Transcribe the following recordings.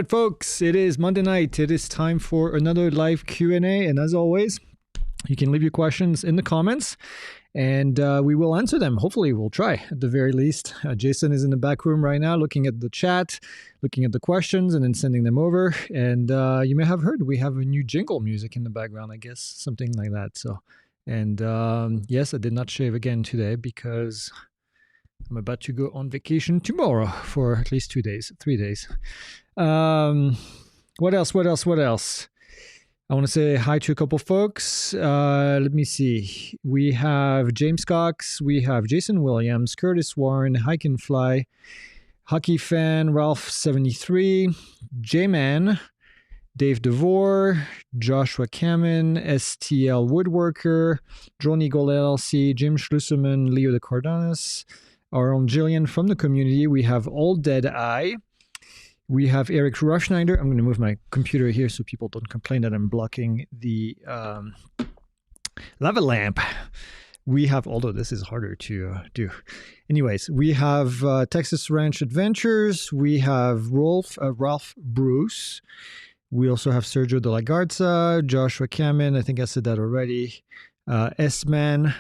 right, folks, it is Monday night. It is time for another live Q&A. And as always, you can leave your questions in the comments and we will answer them. Hopefully, we'll try at the very least. Jason is in the back room right now looking at the chat, looking at the questions, and then sending them over. And you may have heard we have a new jingle music in the background, I guess, something like that. So, and yes, I did not shave again today because I'm about to go on vacation tomorrow for at least 3 days. What else? I want to say hi to a couple folks. Let me see. We have James Cox. We have Jason Williams, Curtis Warren, Hike and Fly, Hockey Fan, Ralph73, J-Man, Dave DeVore, Joshua Kamen, STL Woodworker, Drone Eagle LLC, Jim Schlusserman, Leo de Cardenas, our own Jillian from the community. We have Old Dead Eye. We have Eric Rushnider. I'm going to move my computer here so people don't complain that I'm blocking the lava lamp. We have, although this is harder to do. Anyways, we have Texas Ranch Adventures. We have Ralph Bruce. We also have Sergio de la Garza, Joshua Kamen. I think I said that already. S-Man,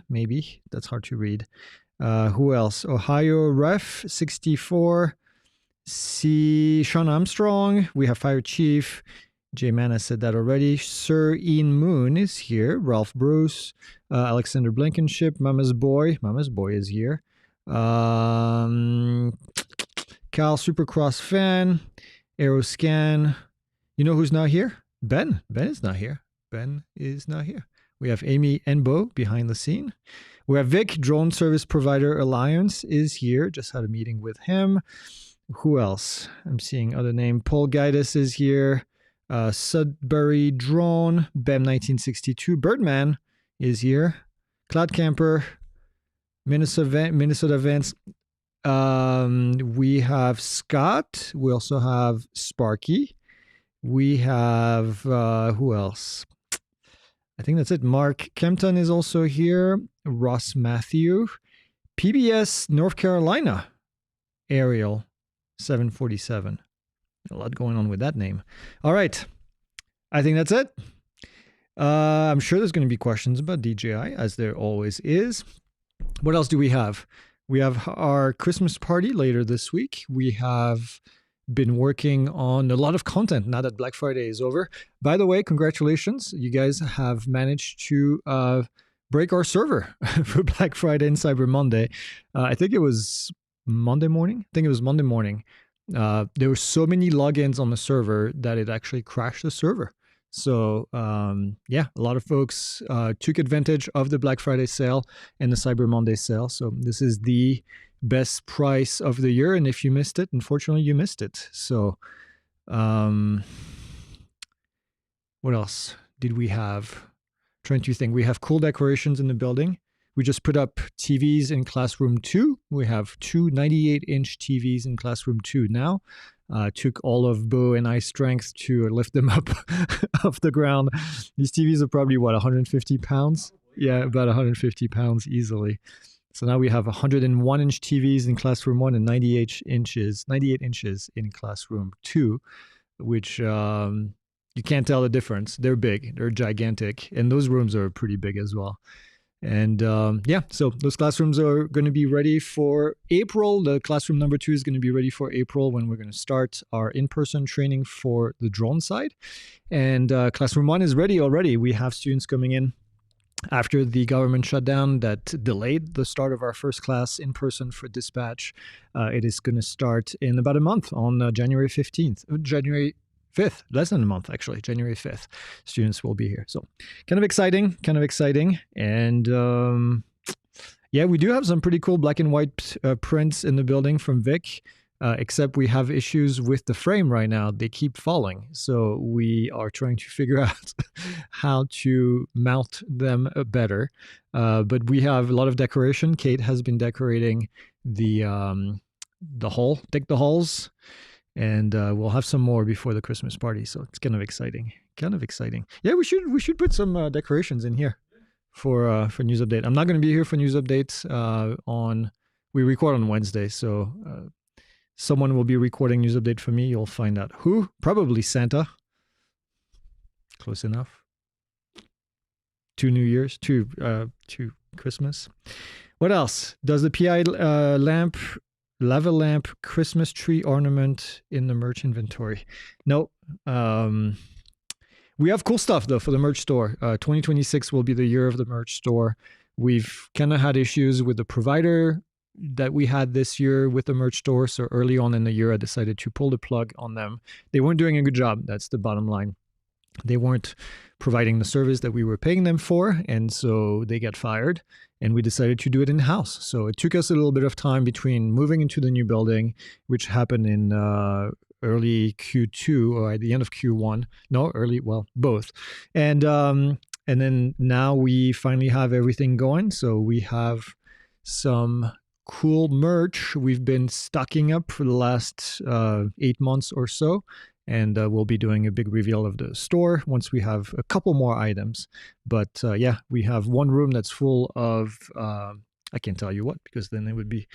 maybe. That's hard to read. Who else? Ohio Ref 64. Sean Armstrong. We have Fire Chief. J-Man, I said that already. Sir Ian Moon is here. Ralph Bruce. Alexander Blankenship. Mama's Boy is here. Kyle Supercross Fan. Aeroscan. You know who's not here? Ben. Ben is not here. We have Amy Enbo behind the scene. We have Vic, Drone Service Provider Alliance is here. Just had a meeting with him. Who else? I'm seeing other name. Paul Guidus is here. Sudbury Drone, BEM 1962. Birdman is here. Cloud Camper, Minnesota Events. We have Scott. We also have Sparky. We have, who else? I think that's it. Mark Kempton is also here. Ross Matthew. PBS North Carolina. Ariel 747. A lot going on with that name. All right. I think that's it. I'm sure there's going to be questions about DJI, as there always is. What else do we have? We have our Christmas party later this week. We have been working on a lot of content now that Black Friday is over. By the way, congratulations. You guys have managed to break our server for Black Friday and Cyber Monday. I think it was Monday morning. There were so many logins on the server that it actually crashed the server. So yeah, a lot of folks took advantage of the Black Friday sale and the Cyber Monday sale. So this is the best price of the year. And if you missed it, unfortunately, you missed it. So what else did we have? Trying to think. We have cool decorations in the building. We just put up TVs in Classroom 2. We have two 98-inch TVs in Classroom 2 now. Took all of Bo and I's strength to lift them up off the ground. These TVs are probably, 150 pounds? Yeah, about 150 pounds easily. So now we have 101-inch TVs in Classroom 1 and 98 inches in Classroom 2, which you can't tell the difference. They're big. They're gigantic. And those rooms are pretty big as well. And yeah, so those classrooms are going to be ready for April. The classroom number 2 is going to be ready for April when we're going to start our in-person training for the drone side. And classroom 1 is ready already. We have students coming in after the government shutdown that delayed the start of our first class in person for dispatch. It is going to start in about a month on January 5th, less than a month, actually, January 5th, students will be here. So kind of exciting. And yeah, we do have some pretty cool black and white prints in the building from Vic, except we have issues with the frame right now. They keep falling. So we are trying to figure out how to mount them better. But we have a lot of decoration. Kate has been decorating the halls. And we'll have some more before the Christmas party, so it's kind of exciting. Yeah, we should put some decorations in here for news update. I'm not going to be here for news updates. We record on Wednesday, so someone will be recording news update for me. You'll find out who. Probably Santa. Close enough. 2 New Year's, 2 Christmas. What else? Does the PI lava lamp Christmas tree ornament in the merch inventory? No. We have cool stuff though for the merch store. 2026 will be the year of the merch store. We've kind of had issues with the provider that we had this year with the merch store. So early on in the year, I decided to pull the plug on them. They weren't doing a good job. That's the bottom line. They weren't providing the service that we were paying them for, and so they got fired, and we decided to do it in-house. So it took us a little bit of time between moving into the new building, which happened in early Q2 or at the end of Q1. No, early, well, both. And then now we finally have everything going. So we have some cool merch we've been stocking up for the last 8 months or so. And we'll be doing a big reveal of the store once we have a couple more items. But yeah, we have one room that's full of, I can't tell you what, because then it would be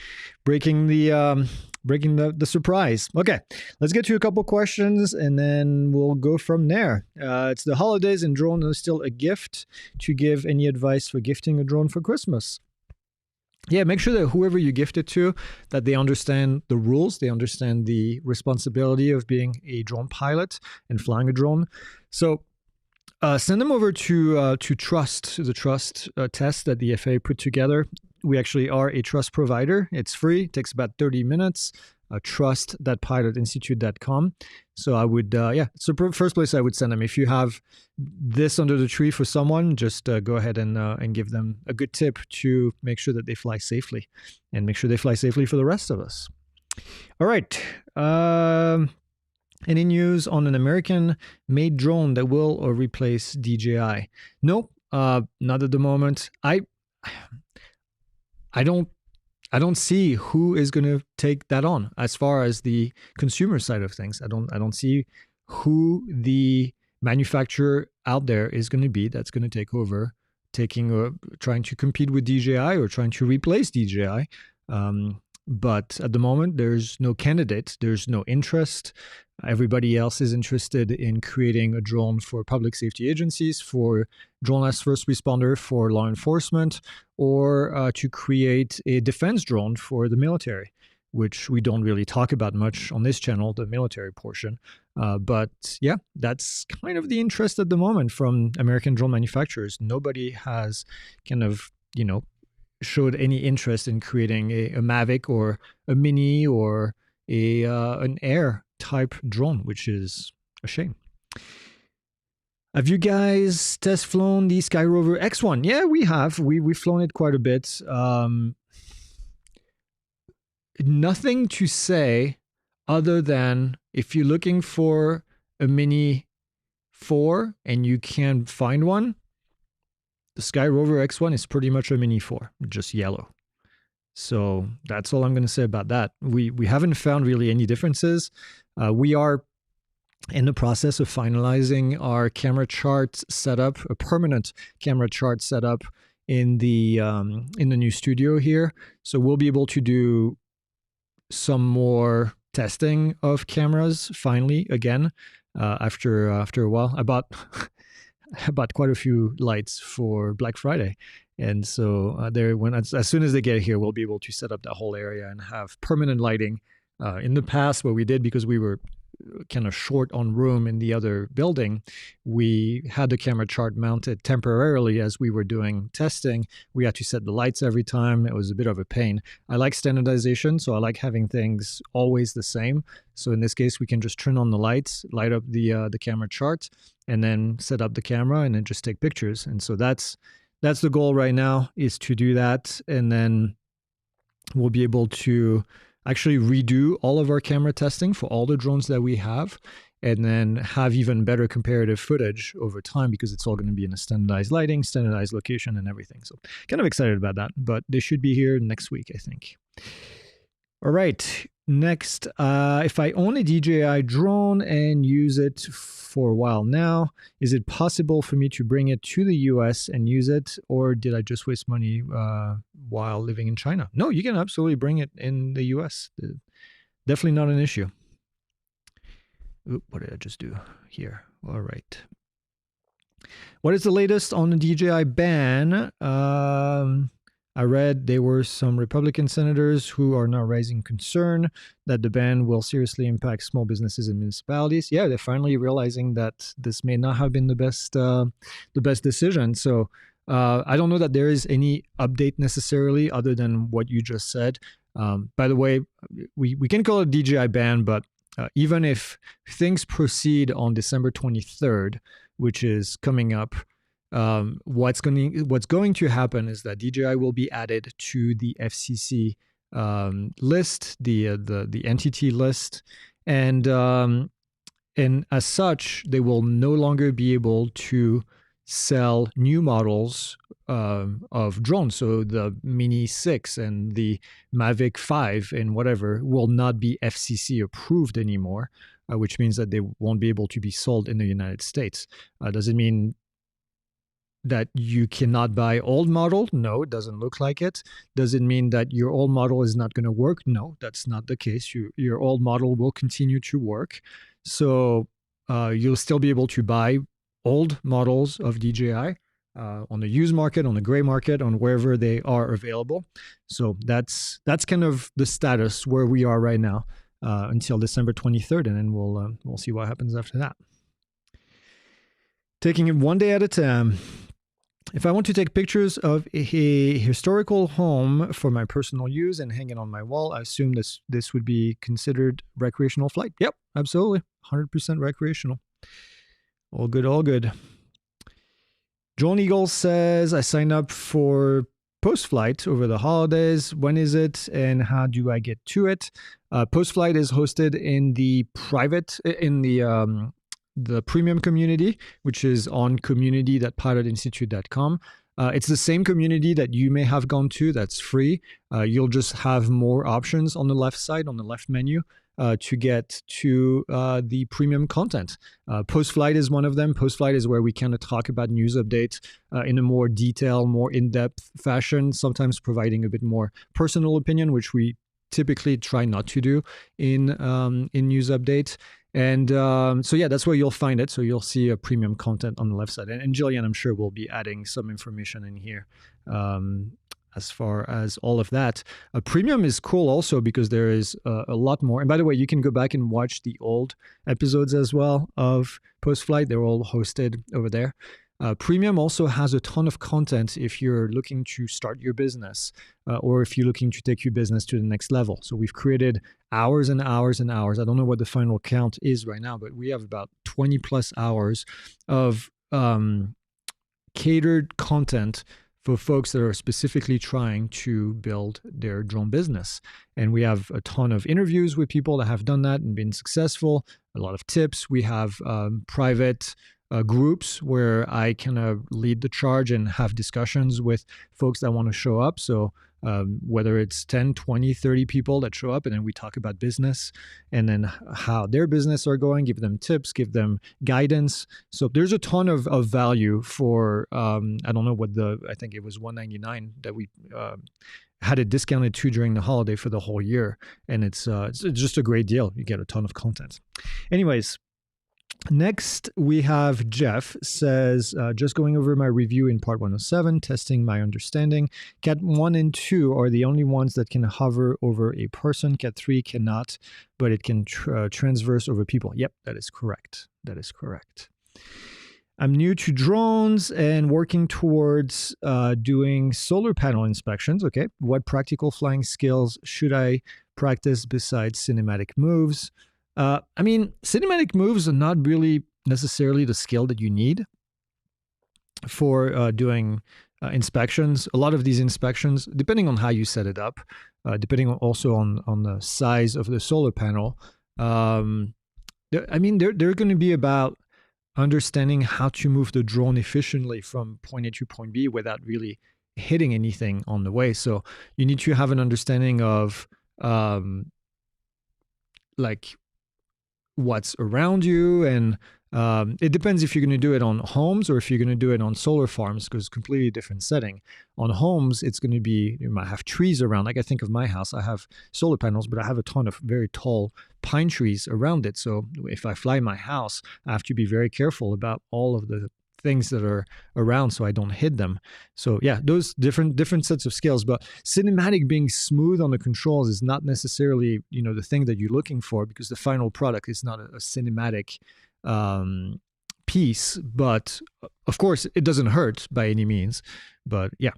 breaking the surprise. Okay, let's get to a couple questions and then we'll go from there. It's the holidays and drone is still a gift. To give any advice for gifting a drone for Christmas? Yeah, make sure that whoever you gift it to, that they understand the rules, they understand the responsibility of being a drone pilot and flying a drone. So send them over to Trust, the Trust test that the FAA put together. We actually are a trust provider. It's free. It takes about 30 minutes. Trust.pilotinstitute.com. So I would, yeah, it's the first place I would send them. If you have this under the tree for someone, just go ahead and give them a good tip to make sure that they fly safely and make sure they fly safely for the rest of us. All right. Any news on an American-made drone that will or replace DJI? No, not at the moment. I don't see who is going to take that on as far as the consumer side of things. I don't see who the manufacturer out there is going to be that's going to take over, trying to compete with DJI or trying to replace DJI. But at the moment, there's no candidate. There's no interest. Everybody else is interested in creating a drone for public safety agencies, for drone as first responder, for law enforcement, or to create a defense drone for the military, which we don't really talk about much on this channel, the military portion. But yeah, that's kind of the interest at the moment from American drone manufacturers. Nobody has kind of, showed any interest in creating a Mavic or a Mini or an Air type drone, which is a shame. Have you guys test flown the Sky Rover X1? Yeah, we have. We've flown it quite a bit. Nothing to say other than if you're looking for a Mini 4 and you can't find one, the Sky Rover X1 is pretty much a Mini 4, just yellow. So that's all I'm going to say about that. We haven't found really any differences. We are in the process of finalizing our camera chart setup, a permanent camera chart setup in the new studio here. So we'll be able to do some more testing of cameras finally again after a while. I bought quite a few lights for Black Friday. And so as soon as they get here, we'll be able to set up that whole area and have permanent lighting. In the past, what we did, because we were kind of short on room in the other building, we had the camera chart mounted temporarily as we were doing testing. We had to set the lights every time. It was a bit of a pain. I like standardization, so I like having things always the same. So in this case, we can just turn on the lights, light up the camera chart, and then set up the camera and then just take pictures. And so that's the goal right now, is to do that. And then we'll be able to actually redo all of our camera testing for all the drones that we have, and then have even better comparative footage over time, because it's all going to be in a standardized lighting, standardized location and everything. So kind of excited about that, but they should be here next week, I think. All right. Next, if I own a DJI drone and use it for a while now, is it possible for me to bring it to the US and use it, or did I just waste money while living in China? No, you can absolutely bring it in the US. definitely not an issue. Oop, what did I just do here? All right. What is the latest on the DJI ban? I read there were some Republican senators who are now raising concern that the ban will seriously impact small businesses and municipalities. Yeah, they're finally realizing that this may not have been the best decision. So I don't know that there is any update necessarily other than what you just said. By the way, we can call it DJI ban, but even if things proceed on December 23rd, which is coming up, what's going to happen is that DJI will be added to the FCC list, the entity list, and as such, they will no longer be able to sell new models of drones. So the Mini 6 and the Mavic 5 and whatever will not be FCC approved anymore, which means that they won't be able to be sold in the United States. Does it mean that you cannot buy old model? No, it doesn't look like it. Does it mean that your old model is not going to work? No, that's not the case. Your old model will continue to work. So you'll still be able to buy old models of DJI on the used market, on the gray market, on wherever they are available. So that's kind of the status where we are right now until December 23rd, and then we'll see what happens after that. Taking it one day at a time. If I want to take pictures of a historical home for my personal use and hang it on my wall, I assume this would be considered recreational flight. Yep, absolutely. 100% recreational. All good, all good. John Eagle says, I signed up for post-flight over the holidays. When is it and how do I get to it? Post-flight is hosted in the premium community, which is on community.pilotinstitute.com. It's the same community that you may have gone to that's free. You'll just have more options on the left side, on the left menu, to get to the premium content. Post-flight is one of them. Post-flight is where we kind of talk about news updates in a more detailed, more in-depth fashion, sometimes providing a bit more personal opinion, which we typically try not to do in news updates. And so, yeah, that's where you'll find it. So you'll see a premium content on the left side. And Jillian, I'm sure, will be adding some information in here as far as all of that. Premium is cool also because there is a lot more. And by the way, you can go back and watch the old episodes as well of Post-Flight. They're all hosted over there. Premium also has a ton of content if you're looking to start your business or if you're looking to take your business to the next level. So we've created hours and hours and hours. I don't know what the final count is right now, but we have about 20 plus hours of catered content for folks that are specifically trying to build their drone business. And we have a ton of interviews with people that have done that and been successful, a lot of tips. We have private groups where I kind of lead the charge and have discussions with folks that want to show up. So whether it's 10, 20, 30 people that show up, and then we talk about business and then how their business are going, give them tips, give them guidance. So there's a ton of value for, I don't know what I think it was $199 that we had it discounted to during the holiday for the whole year. And it's just a great deal. You get a ton of content. Anyways, next, we have Jeff says, just going over my review in part 107, testing my understanding. Cat 1 and 2 are the only ones that can hover over a person. Cat 3 cannot, but it can transverse over people. Yep, that is correct. That is correct. I'm new to drones and working towards doing solar panel inspections. Okay, what practical flying skills should I practice besides cinematic moves? I mean, cinematic moves are not really necessarily the skill that you need for doing inspections. A lot of these inspections, depending on how you set it up, depending also on the size of the solar panel, I mean, they're going to be about understanding how to move the drone efficiently from point A to point B without really hitting anything on the way. So you need to have an understanding of like what's around you and It depends if you're going to do it on homes or if you're going to do it on solar farms, because it's a completely different setting. On homes, it's going to be, you might have trees around. Like I think of my house, I have solar panels, but I have a ton of very tall pine trees around it. So if I fly my house, I have to be very careful about all of the things that are around so I don't hit them. So yeah, those different sets of skills. But cinematic, being smooth on the controls, is not necessarily, you know, the thing that you're looking for, because the final product is not a cinematic piece. But of course, it doesn't hurt by any means. But yeah.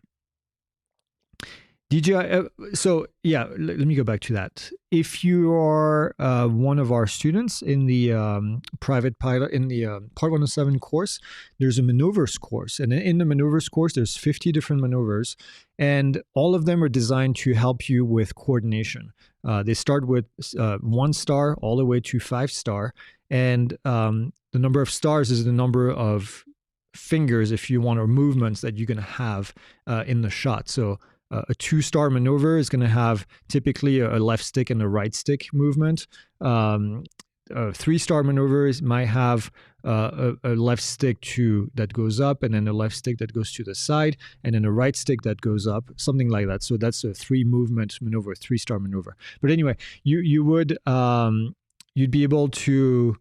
DJI, so yeah, let me go back to that. If you are one of our students in the private pilot, in the Part 107 course, there's a maneuvers course. And in the maneuvers course, there's 50 different maneuvers, and all of them are designed to help you with coordination. They start with 1 star all the way to 5 star. And the number of stars is the number of fingers, if you want, or movements that you're going to have in the shot. So a 2-star maneuver is going to have typically a left stick and a right stick movement. A 3-star maneuvers might have a left stick that goes up, and then a left stick that goes to the side, and then a right stick that goes up, something like that. So that's a 3-movement maneuver, 3-star maneuver. But anyway, you would you'd be able to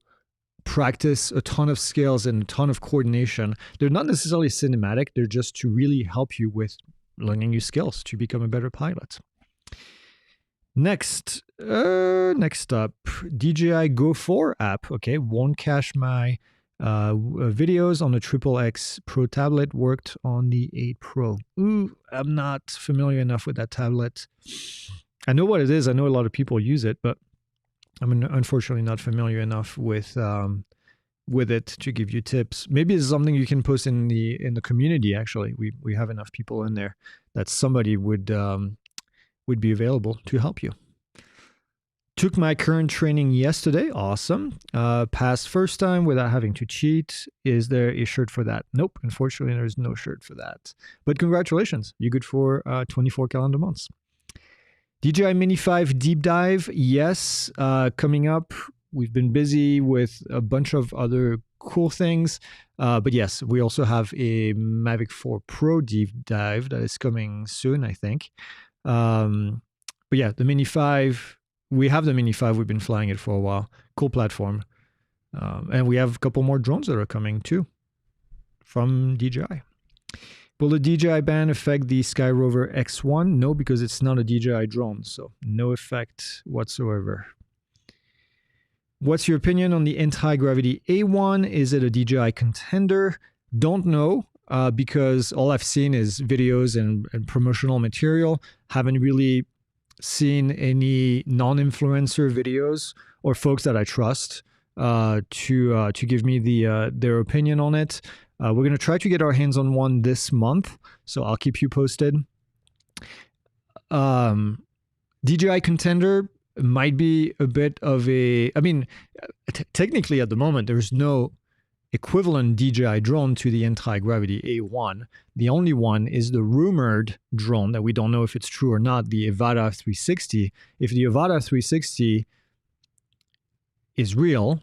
practice a ton of skills and a ton of coordination. They're not necessarily cinematic. They're just to really help you with learning new skills to become a better pilot. Next up, DJI Go 4 app. Okay, won't cache my videos on the XXX Pro tablet. Worked on the 8 Pro. Ooh, I'm not familiar enough with that tablet. I know what it is. I know a lot of people use it, but I'm unfortunately not familiar enough with it to give you tips. Maybe it's something you can post in the community. Actually, we have enough people in there that somebody would be available to help you. Took my current training yesterday. Awesome. Passed first time without having to cheat. Is there a shirt for that? Nope. Unfortunately, there's no shirt for that. But congratulations. You're good for 24 calendar months. DJI Mini 5 deep dive. Yes. Coming up. We've been busy with a bunch of other cool things. But yes, we also have a Mavic 4 Pro deep dive that is coming soon, I think. But yeah, the Mini 5, we have the Mini 5. We've been flying it for a while. Cool platform. And we have a couple more drones that are coming too from DJI. Will the DJI ban affect the Sky Rover X1? No, because it's not a DJI drone. So no effect whatsoever. What's your opinion on the Antigravity A1? Is it a DJI contender? Don't know, because all I've seen is videos and promotional material. Haven't really seen any non-influencer videos or folks that I trust to give me their opinion on it. We're going to try to get our hands on one this month, so I'll keep you posted. DJI contender might be a bit of a, I mean, technically at the moment, there's no equivalent DJI drone to the Antigravity A1. The only one is the rumored drone that we don't know if it's true or not, the Avata 360. If the Avata 360 is real,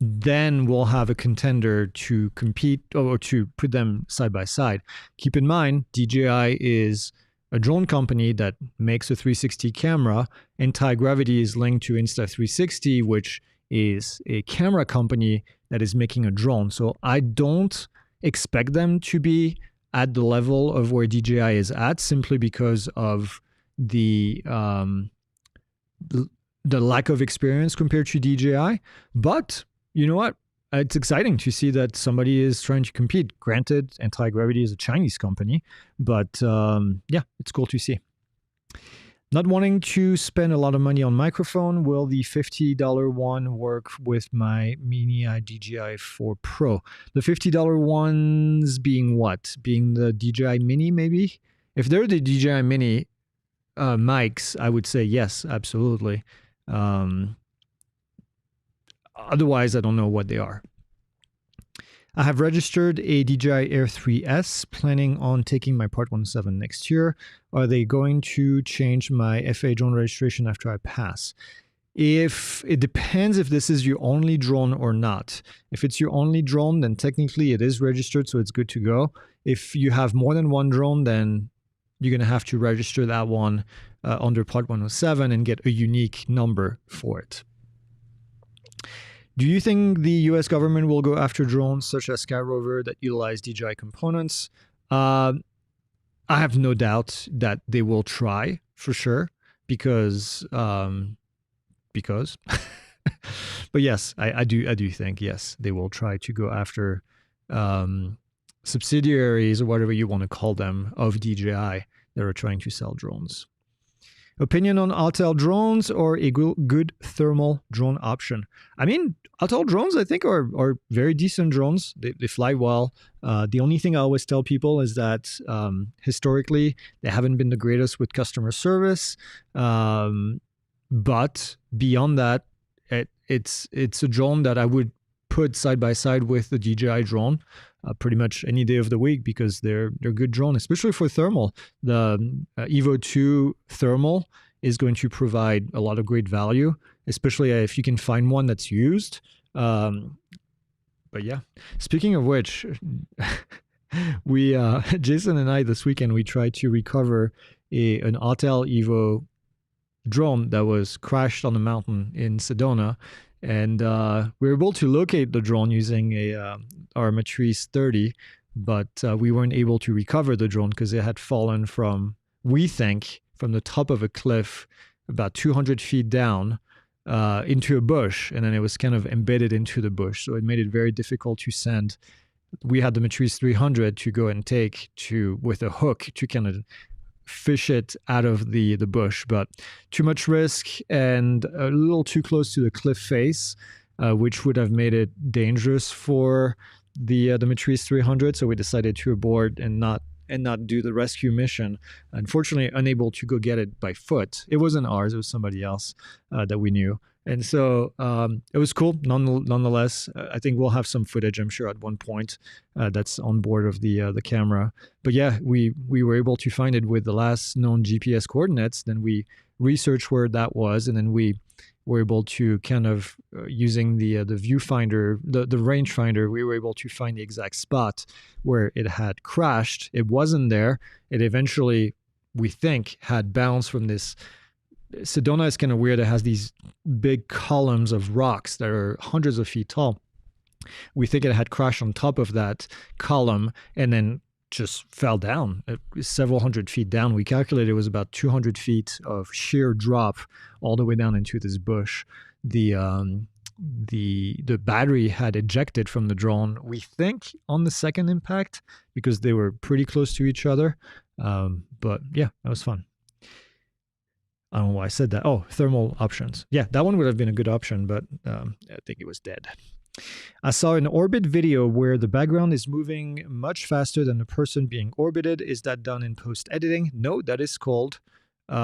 then we'll have a contender to compete or to put them side by side. Keep in mind, DJI is a drone company that makes a 360 camera. Antigravity is linked to Insta360, which is a camera company that is making a drone. So I don't expect them to be at the level of where DJI is at, simply because of the lack of experience compared to DJI. But you know what? It's exciting to see that somebody is trying to compete. Granted, Antigravity is a Chinese company, but yeah, it's cool to see. Not wanting to spend a lot of money on microphone. Will the $50 one work with my Mini DJI 4 Pro? The $50 ones being what? Being the DJI Mini, maybe? If they're the DJI Mini mics, I would say yes, absolutely. Otherwise, I don't know what they are. I have registered a DJI Air 3S, planning on taking my Part 107 next year. Are they going to change my FAA drone registration after I pass? If it depends if this is your only drone or not. If it's your only drone, then technically it is registered, so it's good to go. If you have more than one drone, then you're going to have to register that one under Part 107 and get a unique number for it. Do you think the US government will go after drones such as Sky Rover that utilize DJI components? I have no doubt that they will try for sure because but yes, I do think, yes, they will try to go after subsidiaries or whatever you want to call them of DJI that are trying to sell drones. Opinion on Autel drones or a good thermal drone option? I mean, Autel drones, I think, are very decent drones. They fly well. The only thing I always tell people is that historically, they haven't been the greatest with customer service. But beyond that, it's a drone that I would put side by side with the DJI drone pretty much any day of the week because they're good drone, especially for thermal. The Evo 2 thermal is going to provide a lot of great value, especially if you can find one that's used. But yeah, speaking of which, we Jason and I this weekend we tried to recover an Autel Evo drone that was crashed on a mountain in Sedona, and we were able to locate the drone using our Matrice 30, but we weren't able to recover the drone because it had fallen from, we think, from the top of a cliff about 200 feet down into a bush, and then it was kind of embedded into the bush, so it made it very difficult to send. We had the Matrice 300 to go and take with a hook to kind of fish it out of the bush, but too much risk and a little too close to the cliff face, which would have made it dangerous for the Matrice 300. So we decided to abort and not do the rescue mission. Unfortunately, unable to go get it by foot. It wasn't ours; it was somebody else that we knew. And so it was cool, nonetheless. I think we'll have some footage, I'm sure, at one point that's on board of the camera. But yeah, we were able to find it with the last known GPS coordinates. Then we researched where that was, and then we were able to kind of, using the viewfinder, the rangefinder, we were able to find the exact spot where it had crashed. It wasn't there. It eventually, we think, had bounced from this. Sedona is kind of weird. It has these big columns of rocks that are hundreds of feet tall. We think it had crashed on top of that column and then just fell down several hundred feet down. We calculated it was about 200 feet of sheer drop all the way down into this bush. The battery had ejected from the drone, we think, on the second impact because they were pretty close to each other. But yeah, that was fun. I don't know why I said that. Oh, thermal options. Yeah, that one would have been a good option, but I think it was dead. I saw an orbit video where the background is moving much faster than the person being orbited. Is that done in post-editing? No, that is called, what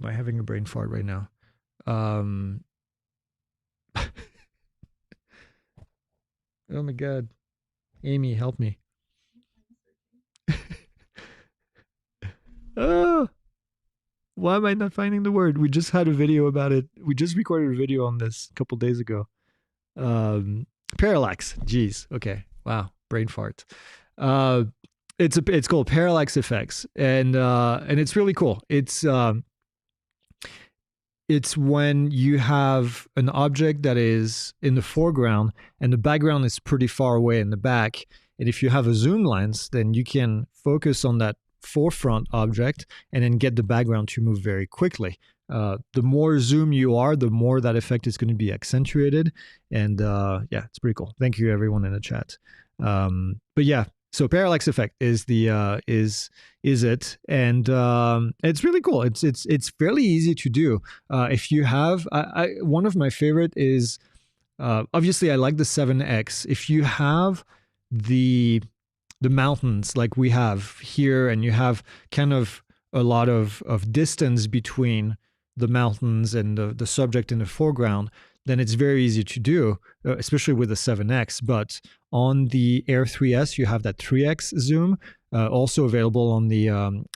am I having a brain fart right now? Oh my God. Amy, help me. Oh, why am I not finding the word? We just had a video about it. We just recorded a video on this a couple days ago. Parallax. Jeez. Okay. Wow. Brain fart. It's called Parallax effects, and it's really cool. It's when you have an object that is in the foreground and the background is pretty far away in the back. And if you have a zoom lens, then you can focus on that forefront object and then get the background to move very quickly. The more zoom you are, the more that effect is going to be accentuated. And yeah, it's pretty cool. Thank you everyone in the chat. But yeah, so parallax effect is the is it, and it's really cool. It's fairly easy to do. If you have, one of my favorite is obviously I like the 7X. If you have the mountains like we have here, and you have kind of a lot of distance between the mountains and the subject in the foreground, then it's very easy to do, especially with the 7X. But on the Air 3S, you have that 3X zoom, also available on the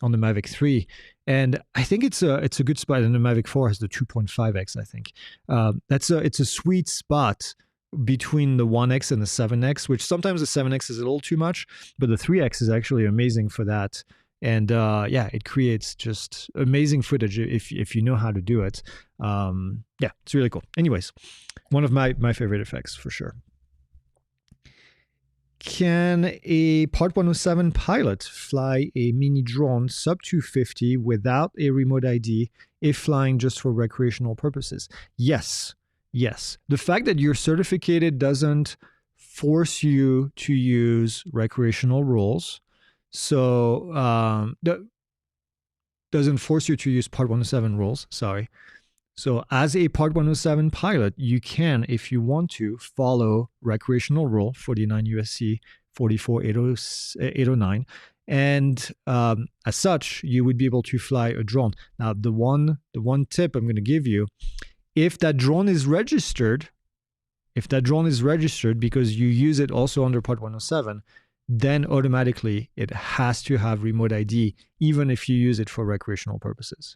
Mavic 3. And I think it's a good spot. And the Mavic 4 has the 2.5x, I think. It's a sweet spot between the 1x and the 7x, which sometimes the 7x is a little too much, but the 3x is actually amazing for that. And yeah, it creates just amazing footage if you know how to do it. Yeah, it's really cool. Anyways, one of my favorite effects for sure. Can a Part 107 pilot fly a mini drone sub 250 without a remote ID if flying just for recreational purposes? Yes. Yes. The fact that you're certificated doesn't force you to use recreational rules. So doesn't force you to use Part 107 rules. Sorry. So as a Part 107 pilot, you can, if you want to, follow recreational rule 49 USC 44809. And as such, you would be able to fly a drone. Now, the one tip I'm going to give you, if that drone is registered because you use it also under Part 107, then automatically it has to have remote ID, even if you use it for recreational purposes.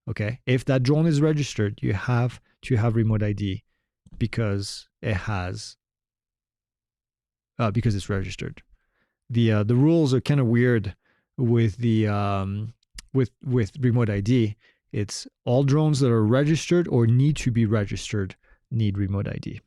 Okay, if that drone is registered, you have to have remote ID because it's registered. The rules are kind of weird with the with remote ID. It's all drones that are registered or need to be registered need remote ID.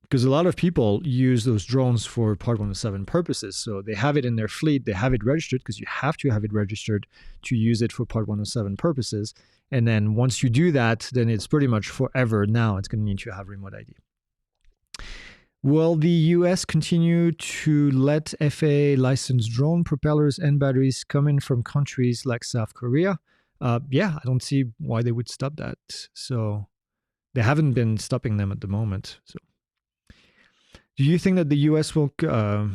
Because a lot of people use those drones for Part 107 purposes. So they have it in their fleet, they have it registered because you have to have it registered to use it for Part 107 purposes. And then once you do that, then it's pretty much forever now. It's going to need to have remote ID. Will the US continue to let FAA licensed drone propellers and batteries come in from countries like South Korea? Yeah, I don't see why they would stop that. So they haven't been stopping them at the moment. So. Do you think that the US will... I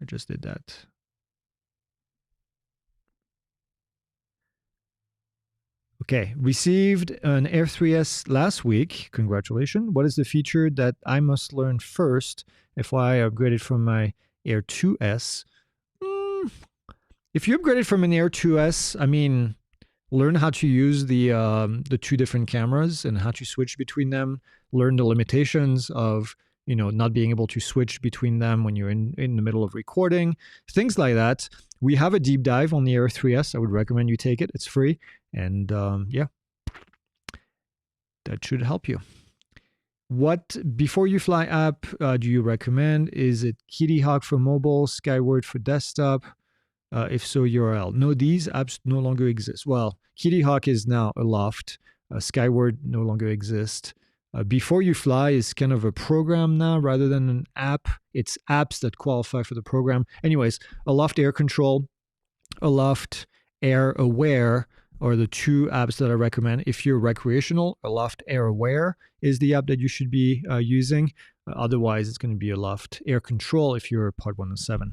just did that. Okay, received an Air 3S last week. Congratulations. What is the feature that I must learn first if I upgraded from my Air 2S? If you upgraded from an Air 2S, I mean, learn how to use the two different cameras and how to switch between them. Learn the limitations of not being able to switch between them when you're in the middle of recording, things like that. We have a deep dive on the Air 3S. I would recommend you take it. It's free. And yeah, that should help you. What Before You Fly app do you recommend? Is it Kitty Hawk for mobile, Skyward for desktop? If so, URL. No, these apps no longer exist. Well, Kitty Hawk is now Aloft. Skyward no longer exists. Before You Fly is kind of a program now rather than an app. It's apps that qualify for the program. Anyways, Aloft Air Control, Aloft Air Aware are the two apps that I recommend. If you're recreational, Aloft Air Aware is the app that you should be using. Otherwise, it's going to be Aloft Air Control if you're Part 107.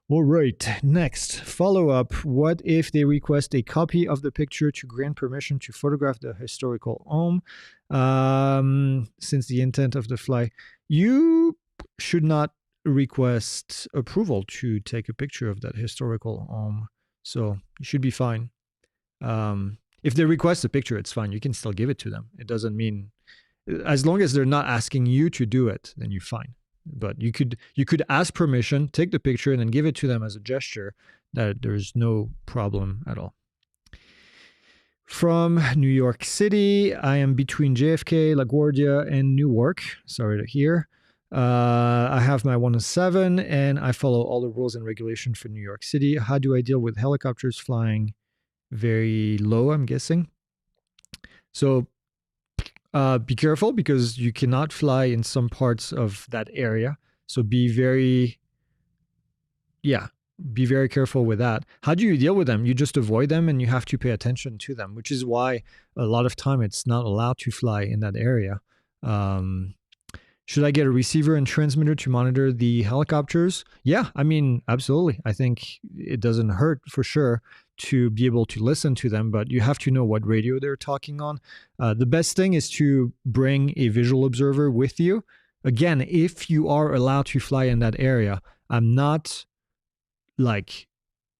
All right, next, follow-up. What if they request a copy of the picture to grant permission to photograph the historical home? Since the intent of the fly, you should not request approval to take a picture of that historical home. So you should be fine. If they request a picture, it's fine. You can still give it to them. It doesn't mean, as long as they're not asking you to do it, then you're fine. But you could ask permission, take the picture, and then give it to them as a gesture. That there's no problem at all. From New York City, I am between JFK, LaGuardia, and Newark. Sorry to hear. I have my 107, and I follow all the rules and regulations for New York City. How do I deal with helicopters flying very low, I'm guessing? So be careful because you cannot fly in some parts of that area. So be very careful with that. How do you deal with them? You just avoid them and you have to pay attention to them, which is why a lot of time it's not allowed to fly in that area. Should I get a receiver and transmitter to monitor the helicopters? Yeah, I mean, absolutely. I think it doesn't hurt for sure to be able to listen to them, but you have to know what radio they're talking on. The best thing is to bring a visual observer with you. Again, if you are allowed to fly in that area, I'm not like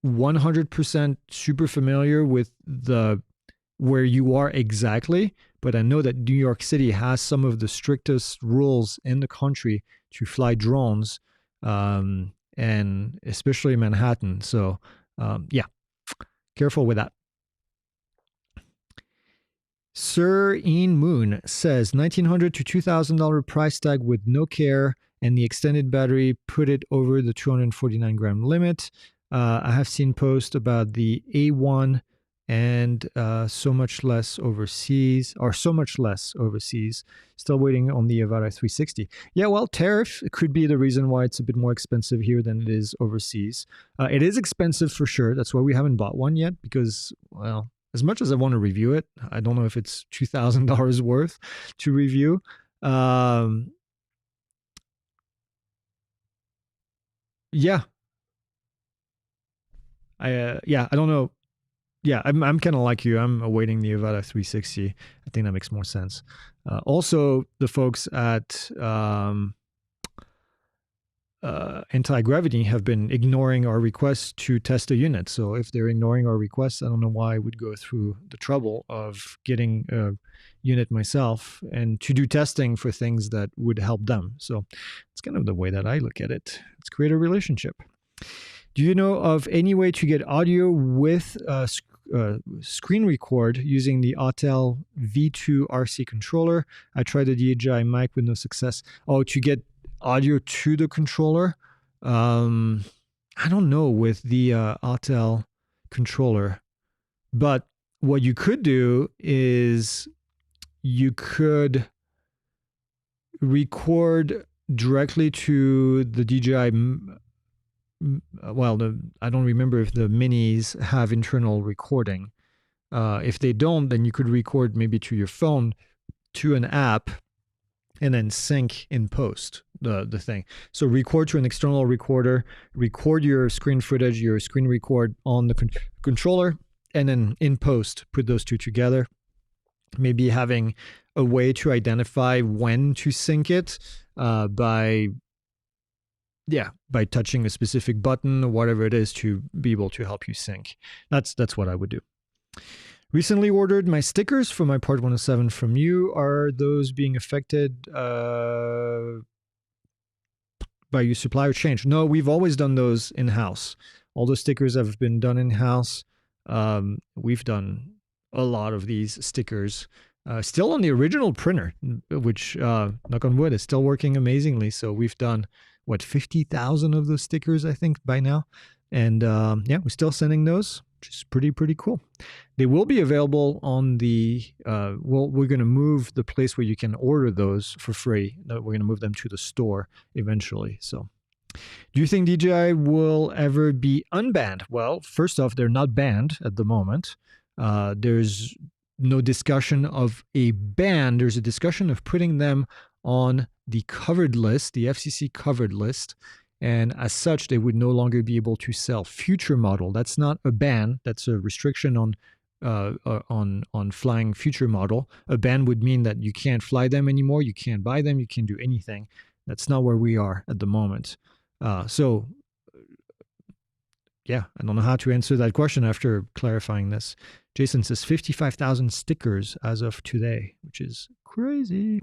100% super familiar with where you are exactly, but I know that New York City has some of the strictest rules in the country to fly drones, and especially Manhattan. So, yeah, careful with that. Sir Ian Moon says $1,900 to $2,000 price tag with no care, and the extended battery put it over the 249 gram limit. I have seen posts about the A1 and so much less overseas. Still waiting on the Avata 360. Yeah, well, tariff could be the reason why it's a bit more expensive here than it is overseas. It is expensive for sure. That's why we haven't bought one yet, because, well, as much as I want to review it, I don't know if it's $2,000 worth to review. Yeah. I don't know. Yeah, I'm kind of like you. I'm awaiting the Avata 360. I think that makes more sense. Also, the folks at Antigravity have been ignoring our requests to test a unit. So if they're ignoring our requests, I don't know why I would go through the trouble of getting a unit myself and to do testing for things that would help them. So it's kind of the way that I look at it. Let's create a relationship. Do you know of any way to get audio with screen record using the Autel V2 RC controller? I tried the DJI mic with no success. Oh, to get audio to the controller? I don't know with the Autel controller, but what you could do is you could record directly to the DJI. Well, I don't remember if the minis have internal recording. If they don't, then you could record maybe to your phone, to an app, and then sync in post the thing. So record to an external recorder, record your screen footage, your screen record on the controller, and then in post, put those two together. Maybe having a way to identify when to sync it by touching a specific button or whatever it is to be able to help you sync. That's what I would do. Recently ordered my stickers for my Part 107 from you. Are those being affected by your supplier change? No, we've always done those in-house. All the stickers have been done in-house. We've done a lot of these stickers. Still on the original printer, which, knock on wood, is still working amazingly. So we've done, 50,000 of those stickers, I think, by now. And we're still sending those, which is pretty cool. They will be available on the, we're going to move the place where you can order those for free. We're going to move them to the store eventually. So do you think DJI will ever be unbanned? Well, first off, they're not banned at the moment. There's no discussion of a ban. There's a discussion of putting them on the covered list, the FCC covered list. And as such, they would no longer be able to sell future model. That's not a ban. That's a restriction on flying future model. A ban would mean that you can't fly them anymore. You can't buy them. You can't do anything. That's not where we are at the moment. I don't know how to answer that question after clarifying this. Jason says 55,000 stickers as of today, which is crazy.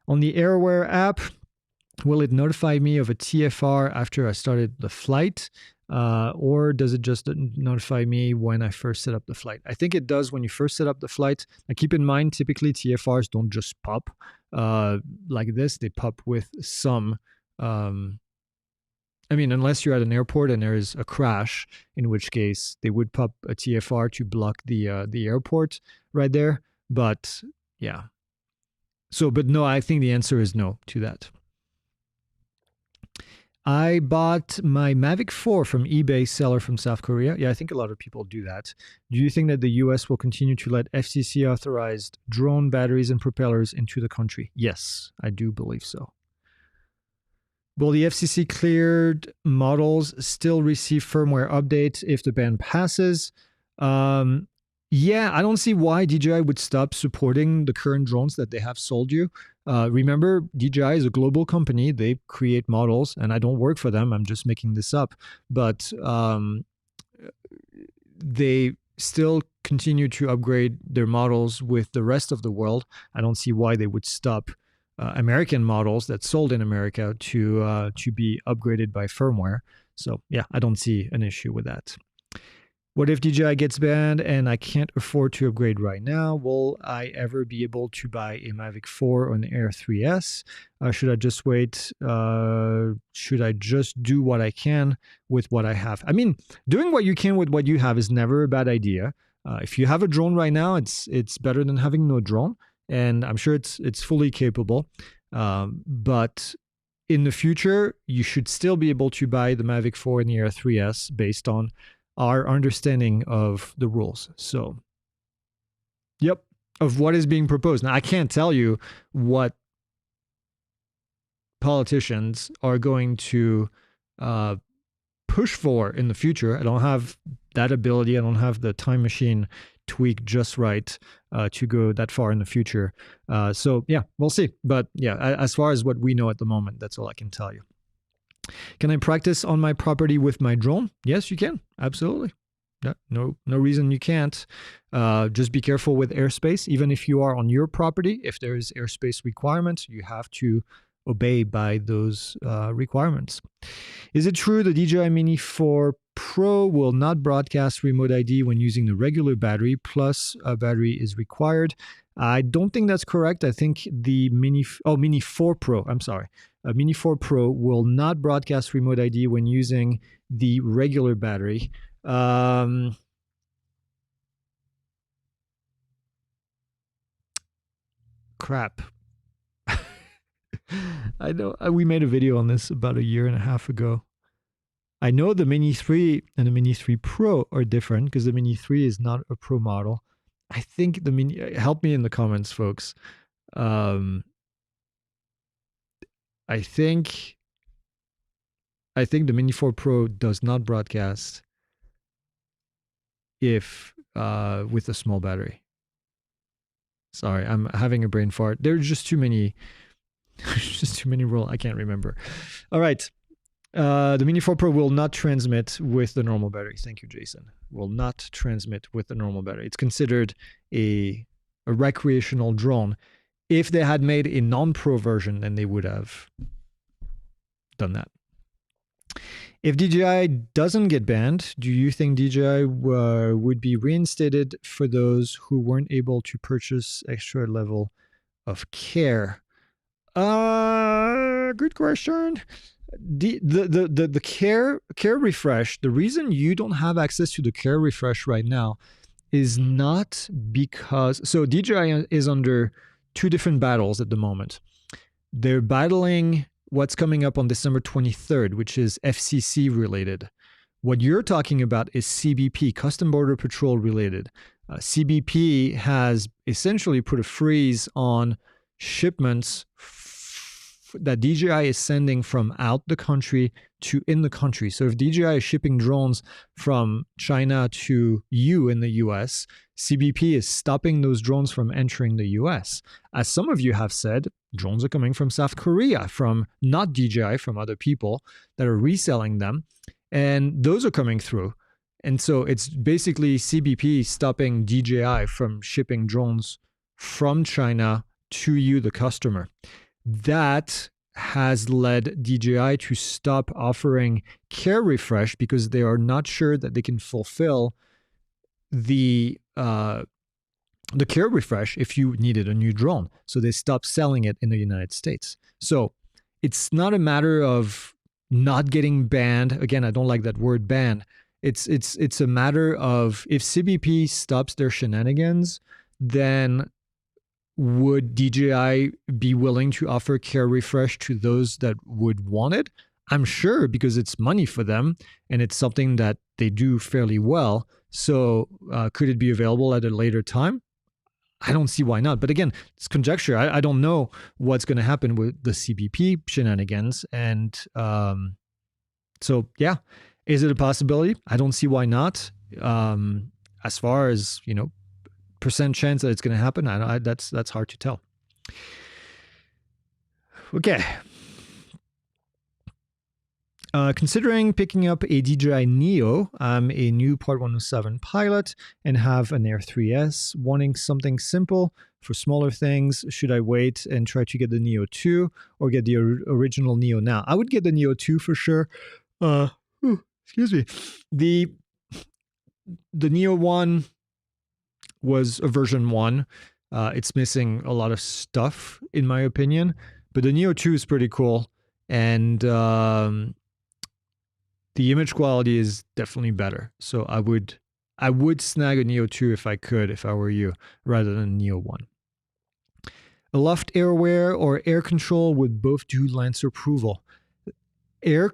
On the AirWare app, will it notify me of a TFR after I started the flight? Or does it just notify me when I first set up the flight? I think it does when you first set up the flight. Now keep in mind, typically TFRs don't just pop like this. They pop with some... unless you're at an airport and there is a crash, in which case they would pop a TFR to block the airport right there. But yeah. But no, I think the answer is no to that. I bought my Mavic 4 from eBay seller from South Korea. Yeah, I think a lot of people do that. Do you think that the US will continue to let FCC authorized drone batteries and propellers into the country? Yes, I do believe so. Will the FCC cleared models still receive firmware updates if the ban passes? I don't see why DJI would stop supporting the current drones that they have sold you. Remember, DJI is a global company. They create models, and I don't work for them. I'm just making this up. But they still continue to upgrade their models with the rest of the world. I don't see why they would stop American models that sold in America to be upgraded by firmware. So yeah, I don't see an issue with that. What if DJI gets banned and I can't afford to upgrade right now? Will I ever be able to buy a Mavic 4 or an Air 3S? Should I just wait? Should I just do what I can with what I have? I mean, doing what you can with what you have is never a bad idea. If you have a drone right now, it's better than having no drone, and I'm sure it's fully capable. But in the future, you should still be able to buy the Mavic 4 and the Air 3S based on our understanding of the rules. So, yep, of what is being proposed. Now, I can't tell you what politicians are going to push for in the future. I don't have that ability. I don't have the time machine tweak just right to go that far in the future. So, yeah, we'll see. But yeah, as far as what we know at the moment, that's all I can tell you. Can I practice on my property with my drone? Yes, you can. Absolutely. No reason you can't. Just be careful with airspace. Even if you are on your property, if there is airspace requirements, you have to obey by those requirements. Is it true the DJI Mini 4 Pro will not broadcast remote ID when using the regular battery, plus a battery is required? I don't think that's correct. I think the Mini 4 Pro, I'm sorry. Mini 4 Pro will not broadcast remote ID when using the regular battery. Crap. I know we made a video on this about a year and a half ago. I know the Mini 3 and the Mini 3 Pro are different because the Mini 3 is not a Pro model. I think the Mini, help me in the comments, folks. I think the Mini 4 Pro does not broadcast if with a small battery. Sorry, I'm having a brain fart. There's just too many rules. I can't remember. All right. The Mini 4 Pro will not transmit with the normal battery. Thank you, Jason. Will not transmit with the normal battery. It's considered a recreational drone. If they had made a non-pro version, then they would have done that. If DJI doesn't get banned, do you think DJI would be reinstated for those who weren't able to purchase extra level of care? Good question. The care refresh, the reason you don't have access to the care refresh right now is not because, so DJI is under two different battles at the moment. They're battling what's coming up on December 23rd, which is FCC related. What you're talking about is CBP, Custom Border Patrol related. CBP has essentially put a freeze on shipments that DJI is sending from out the country to in the country. So if DJI is shipping drones from China to you in the US, CBP is stopping those drones from entering the US. As some of you have said, drones are coming from South Korea, from not DJI, from other people that are reselling them. And those are coming through. And so it's basically CBP stopping DJI from shipping drones from China to you, the customer. That has led DJI to stop offering care refresh because they are not sure that they can fulfill the care refresh if you needed a new drone. So they stopped selling it in the United States. So it's not a matter of not getting banned. Again, I don't like that word ban. It's a matter of if CBP stops their shenanigans, then would DJI be willing to offer care refresh to those that would want it? I'm sure, because it's money for them and it's something that they do fairly well. So could it be available at a later time? I don't see why not. But again, it's conjecture. I don't know what's going to happen with the CBP shenanigans. And so, yeah, is it a possibility? I don't see why not. As far as, percent chance that it's going to happen, that's hard to tell. Okay. Considering picking up a DJI Neo, I'm a new Part 107 pilot and have an Air 3S, wanting something simple for smaller things. Should I wait and try to get the Neo 2 or get the original Neo now? I would get the Neo 2 for sure. Excuse me. The Neo 1 was a version 1. It's missing a lot of stuff, in my opinion, but the Neo 2 is pretty cool. And the image quality is definitely better. So I would snag a Neo 2 if I could, if I were you, rather than Neo 1. Aloft Airware or Air Control would both do LAANC approval. Air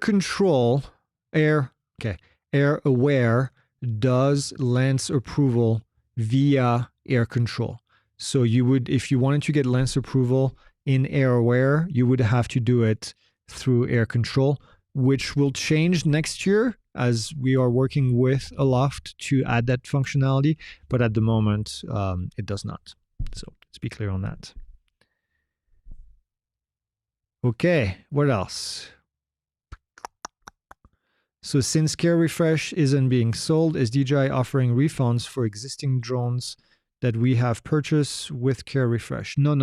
Aware does LAANC approval via Air Control. So you would, if you wanted to get LAANC approval in Air Aware, you would have to do it through Air Control, which will change next year as we are working with Aloft to add that functionality. But at the moment, it does not. So let's be clear on that. Okay, what else? So since Care Refresh isn't being sold, is DJI offering refunds for existing drones that we have purchased with Care Refresh? No.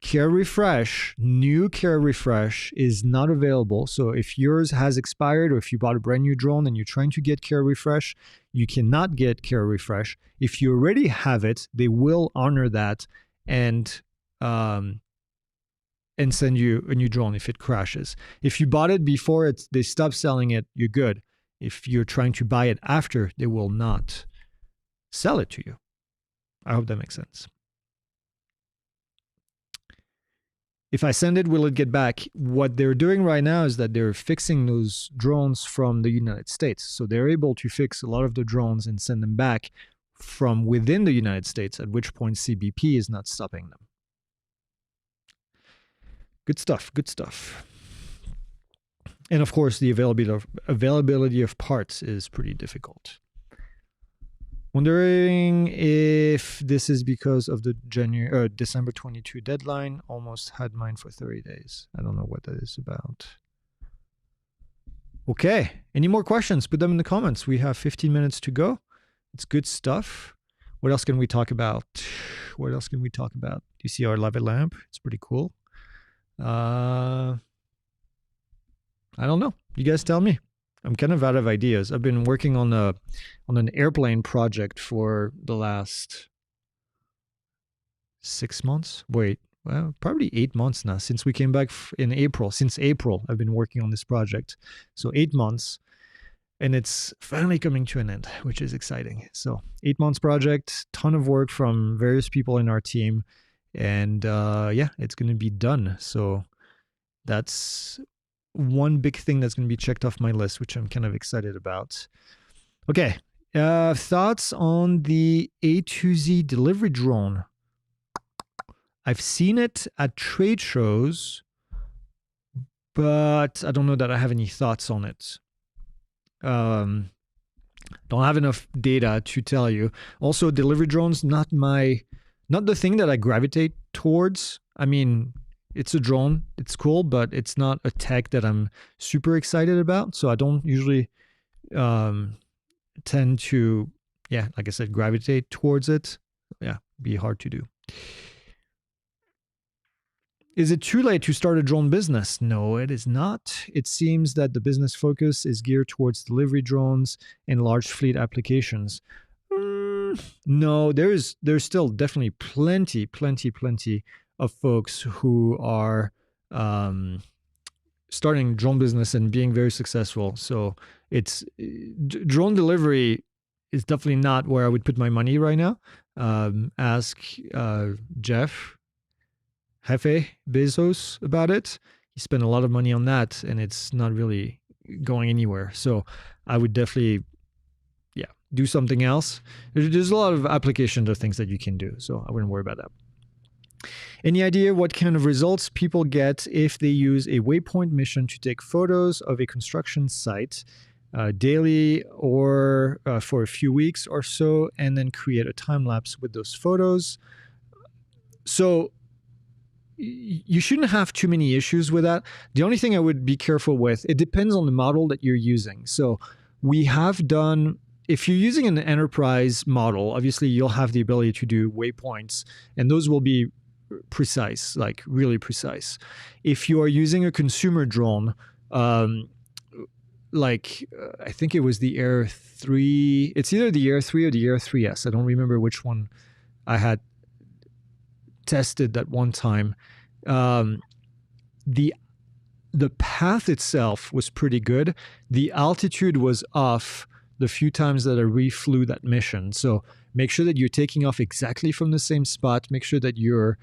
Care Refresh, new Care Refresh is not available. So if yours has expired or if you bought a brand new drone and you're trying to get Care Refresh, you cannot get Care Refresh. If you already have it, they will honor that and send you a new drone if it crashes. If you bought it before they stop selling it, you're good. If you're trying to buy it after, they will not sell it to you. I hope that makes sense. If I send it, will it get back? What they're doing right now is that they're fixing those drones from the United States. So they're able to fix a lot of the drones and send them back from within the United States, at which point CBP is not stopping them. Good stuff, good stuff. And of course, the availability of parts is pretty difficult. Wondering if this is because of the December 22 deadline. Almost had mine for 30 days. I don't know what that is about. Okay, any more questions? Put them in the comments. We have 15 minutes to go. It's good stuff. What else can we talk about? Do you see our Lava lamp? It's pretty cool. I don't know. You guys tell me. I'm kind of out of ideas. I've been working on an airplane project for the last 6 months. Wait, well, probably 8 months now since we came back in April. Since April, I've been working on this project. So 8 months, and it's finally coming to an end, which is exciting. So 8 months project, ton of work from various people in our team. And yeah, it's going to be done. So that's one big thing that's going to be checked off my list, which I'm kind of excited about. Okay, thoughts on the A2Z delivery drone? I've seen it at trade shows, but I don't know that I have any thoughts on it. Don't have enough data to tell you. Also, delivery drones, not the thing that I gravitate towards. I mean, it's a drone, it's cool, but it's not a tech that I'm super excited about. So I don't usually tend to, yeah, like I said, gravitate towards it. Yeah, be hard to do. Is it too late to start a drone business? No, it is not. It seems that the business focus is geared towards delivery drones and large fleet applications. No, there's still definitely plenty of folks who are starting drone business and being very successful. So it's drone delivery is definitely not where I would put my money right now. Ask Jeff Bezos about it. He spent a lot of money on that, and it's not really going anywhere. So I would definitely, yeah, do something else. There's a lot of applications of things that you can do, so I wouldn't worry about that. Any idea what kind of results people get if they use a Waypoint mission to take photos of a construction site daily or for a few weeks or so, and then create a time lapse with those photos? So you shouldn't have too many issues with that. The only thing I would be careful with, it depends on the model that you're using. So we have done, if you're using an enterprise model, obviously you'll have the ability to do waypoints, and those will be precise, like really precise. If you are using a consumer drone, I think it was the Air 3, it's either the Air 3 or the Air 3S. I don't remember which one I had tested that one time. The path itself was pretty good. The altitude was off the few times that I reflew that mission. So make sure that you're taking off exactly from the same spot. Make sure that you're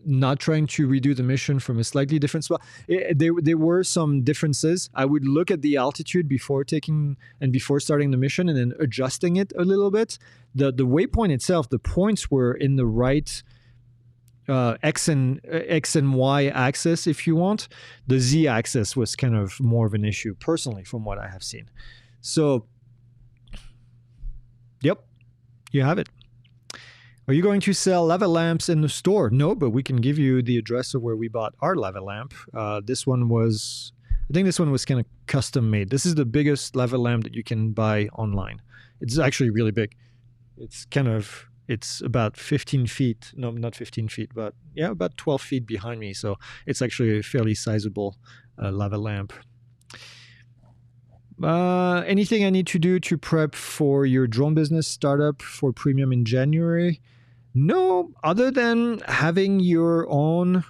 not trying to redo the mission from a slightly different spot. There were some differences. I would look at the altitude before starting the mission, and then adjusting it a little bit. The waypoint itself, the points were in the right X and Y axis, if you want. The Z axis was kind of more of an issue, personally, from what I have seen. So, yep, you have it. Are you going to sell lava lamps in the store? No, but we can give you the address of where we bought our lava lamp. I think this one was kind of custom made. This is the biggest lava lamp that you can buy online. It's actually really big. It's about 15 feet. No, not 15 feet, but yeah, about 12 feet behind me. So it's actually a fairly sizable lava lamp. Anything I need to do to prep for your drone business startup for premium in January? No, other than having your own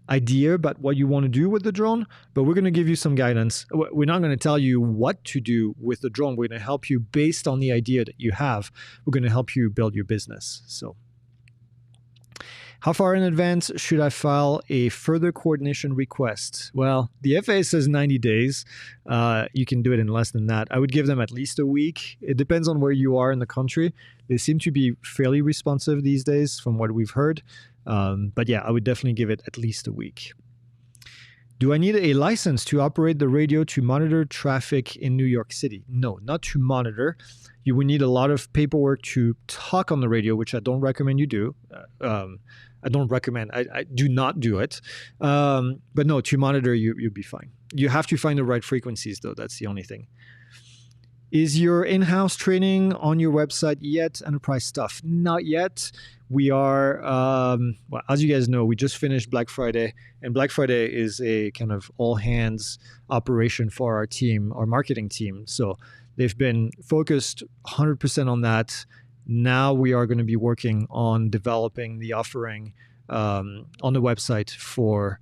idea about what you want to do with the drone, but we're going to give you some guidance. We're not going to tell you what to do with the drone. We're going to help you based on the idea that you have. We're going to help you build your business. So, how far in advance should I file a further coordination request? Well, the FAA says 90 days. You can do it in less than that. I would give them at least a week. It depends on where you are in the country. They seem to be fairly responsive these days from what we've heard. But yeah, I would definitely give it at least a week. Do I need a license to operate the radio to monitor traffic in New York City? No, not to monitor. You would need a lot of paperwork to talk on the radio, which I don't recommend you do. I do not do it. But no, to monitor, you'll be fine. You have to find the right frequencies, though. That's the only thing. Is your in-house training on your website yet? Enterprise stuff? Not yet. We are, well, as you guys know, we just finished Black Friday, and Black Friday is a kind of all-hands operation for our team, our marketing team. So they've been focused 100% on that. Now we are going to be working on developing the offering on the website for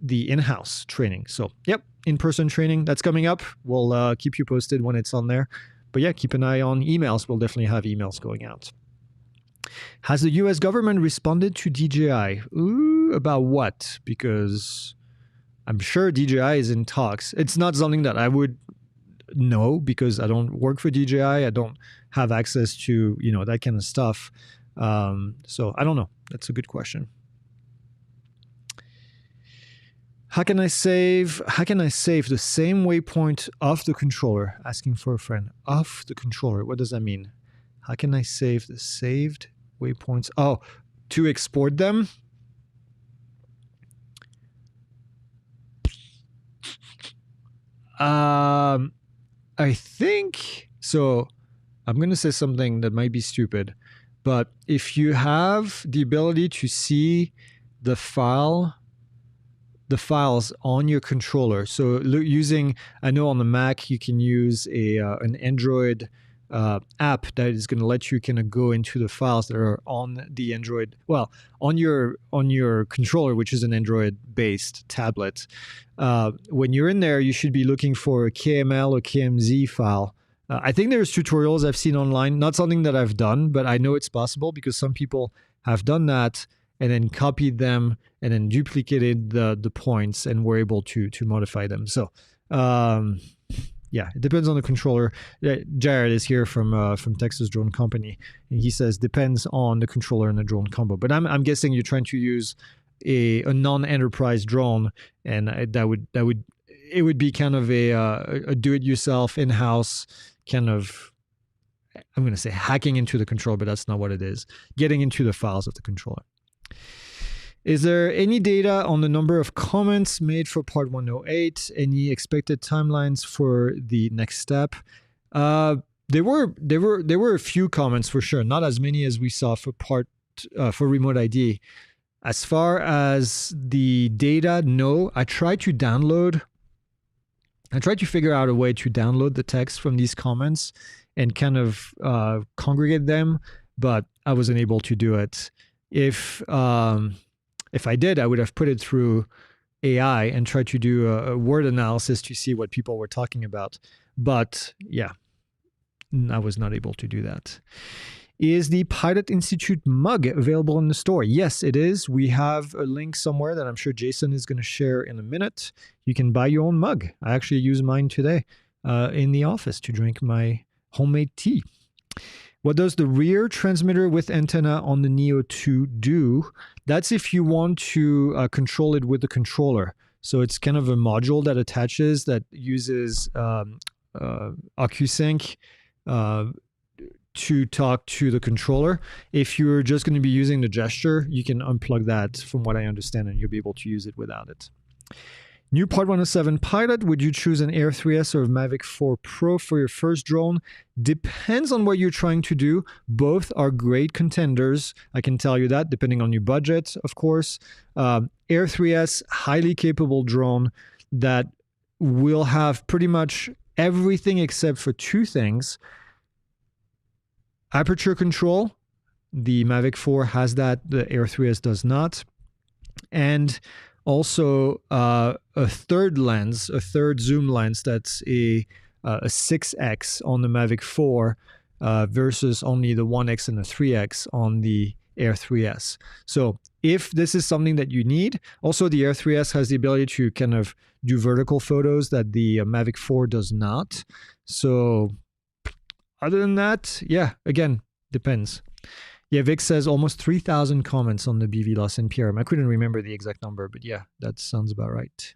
the in-house training. So, yep, in-person training, that's coming up. We'll keep you posted when it's on there. But yeah, keep an eye on emails. We'll definitely have emails going out. Has the US government responded to DJI? Ooh, about what? Because I'm sure DJI is in talks. It's not something that I would know because I don't work for DJI. I don't have access to, that kind of stuff. So I don't know. That's a good question. How can I save the same waypoint off the controller? Asking for a friend. Off the controller. What does that mean? How can I save the saved waypoints? Oh, to export them? I think so. I'm going to say something that might be stupid, but if you have the ability to see the files on your controller, so I know on the Mac you can use an Android app that is going to let you kind of go into the files that are on the Android, on your controller, which is an Android-based tablet. When you're in there, you should be looking for a KML or KMZ file. I think there's tutorials I've seen online, not something that I've done, but I know it's possible because some people have done that and then copied them and then duplicated the points and were able to modify them. So, yeah, it depends on the controller. Jared is here from Texas Drone Company, and he says depends on the controller and the drone combo. But I'm guessing you're trying to use a non-enterprise drone, and it would be kind of a do-it-yourself in-house kind of I'm going to say hacking into the controller, but that's not what it is. Getting into the files of the controller. Is there any data on the number of comments made for part 108? Any expected timelines for the next step? There were a few comments for sure, not as many as we saw for for remote ID. As far as the data, no. I tried to figure out a way to download the text from these comments and kind of congregate them, but I wasn't able to do it. If I did, I would have put it through AI and tried to do a word analysis to see what people were talking about. But yeah, I was not able to do that. Is the Pilot Institute mug available in the store? Yes, it is. We have a link somewhere that I'm sure Jason is going to share in a minute. You can buy your own mug. I actually used mine today in the office to drink my homemade tea. What does the rear transmitter with antenna on the Neo 2 do? That's if you want to control it with the controller. So it's kind of a module that attaches that uses OcuSync to talk to the controller. If you're just going to be using the gesture, you can unplug that from what I understand and you'll be able to use it without it. New Part 107 Pilot, would you choose an Air 3S or Mavic 4 Pro for your first drone? Depends on what you're trying to do. Both are great contenders. I can tell you that, depending on your budget, of course. Air 3S, highly capable drone that will have pretty much everything except for two things. Aperture control. The Mavic 4 has that. The Air 3S does not. And also a third lens, a third zoom lens that's a 6x on the Mavic 4 versus only the 1x and the 3x on the Air 3S. So if this is something that you need, also the Air 3S has the ability to kind of do vertical photos that the Mavic 4 does not. So other than that, yeah, again, depends. Yeah, Vic says almost 3,000 comments on the BVLOS NPRM. I couldn't remember the exact number, but yeah, that sounds about right.